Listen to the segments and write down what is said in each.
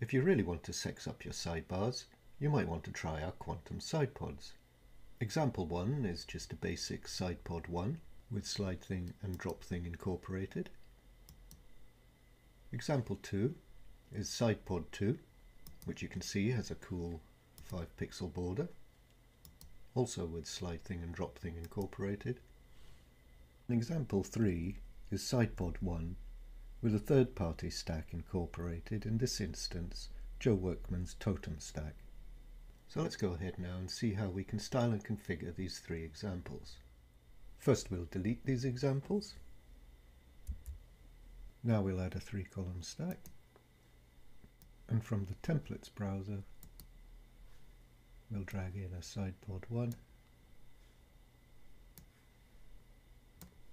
If you really want to sex up your sidebars, you might want to try our Quantum Sidepods. Example 1 is just a basic sidepod 1 with slide thing and drop thing incorporated. Example 2 is sidepod 2, which you can see has a cool 5 pixel border, also with slide thing and drop thing incorporated. And example 3 is sidepod 1 with a third-party stack incorporated, in this instance Joe Workman's totem stack. So let's go ahead now and see how we can style and configure these three examples. First we'll delete these examples. Now we'll add a 3-column stack, and from the templates browser we'll drag in a sidepod 1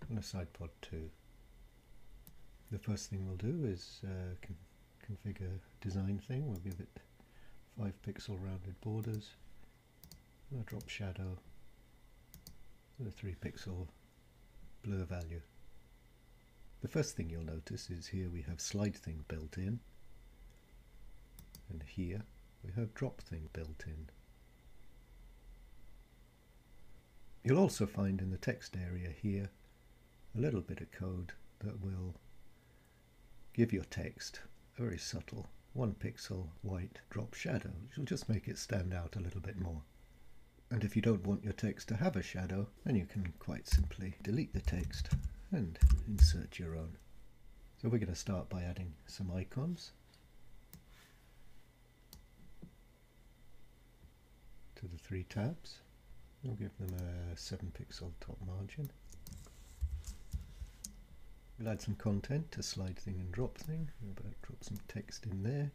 and a sidepod 2. The first thing we'll do is configure design thing. We'll give it 5 pixel rounded borders and a drop shadow and a 3 pixel blur value. The first thing you'll notice is here we have slide thing built in, and here we have drop thing built in. You'll also find in the text area here a little bit of code that will give your text a very subtle 1 pixel white drop shadow, which will just make it stand out a little bit more. And if you don't want your text to have a shadow, then you can quite simply delete the text and insert your own. So we're going to start by adding some icons to the 3 tabs. We'll give them a 7 pixel top margin. We'll add some content to slide thing and drop thing. We'll drop some text in there,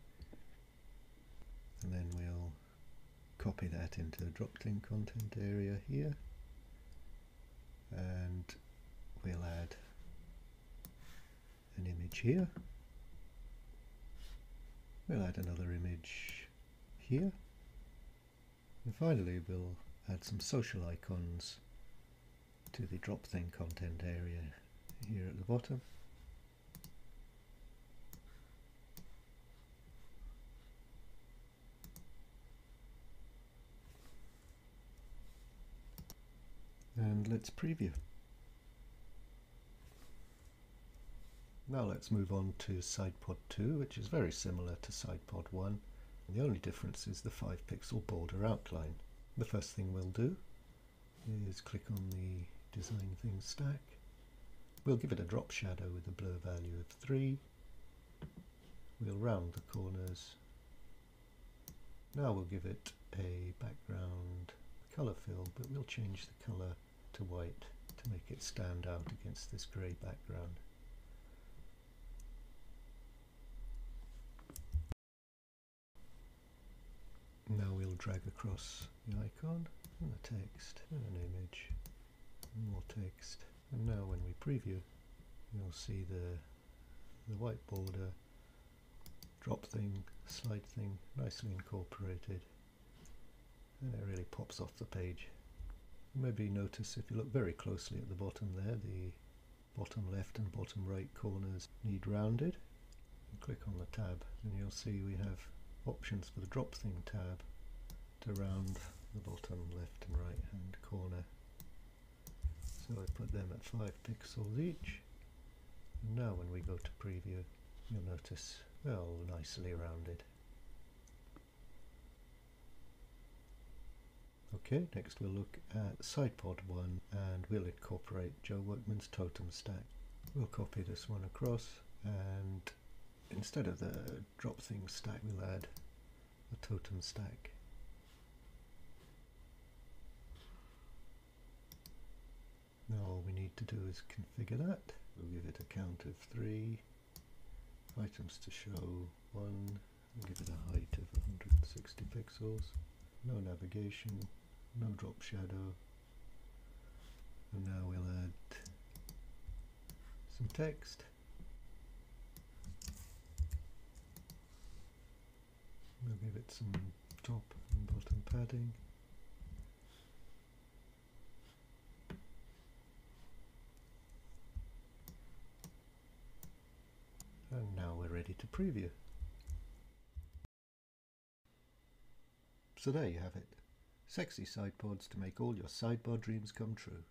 and then we'll copy that into the drop thing content area here, and we'll add an image here. We'll add another image here, and finally we'll add some social icons to the drop thing content area here at the bottom. And let's preview. Now let's move on to sidepod 2, which is very similar to sidepod 1. The only difference is the 5 pixel border outline. The first thing we'll do is click on the design thing stack. We'll give it a drop shadow with a blur value of 3. We'll round the corners. Now we'll give it a background color fill, but we'll change the color to white to make it stand out against this grey background. Now we'll drag across the icon and the text and an image and more text. And now when we preview, you'll see the white border, drop thing, slide thing nicely incorporated, and it really pops off the page. Maybe notice if you look very closely at the bottom there, the bottom left and bottom right corners need rounded. And click on the tab and you'll see we have options for the drop thing tab to round the bottom left and right hand corner. So I put them at 5 pixels each. And now when we go to preview, you'll notice they're all nicely rounded. Okay, next we'll look at sidepod 1 and we'll incorporate Joe Workman's totem stack. We'll copy this one across, and instead of the drop thing stack we'll add a totem stack. Now all we need to do is configure that. We'll give it a count of 3, items to show 1, and give it a height of 160 pixels, no navigation, no drop shadow, and now we'll add some text. We'll give it some top and bottom padding. And now we're ready to preview. So there you have it. Sexy sidepods to make all your sideboard dreams come true.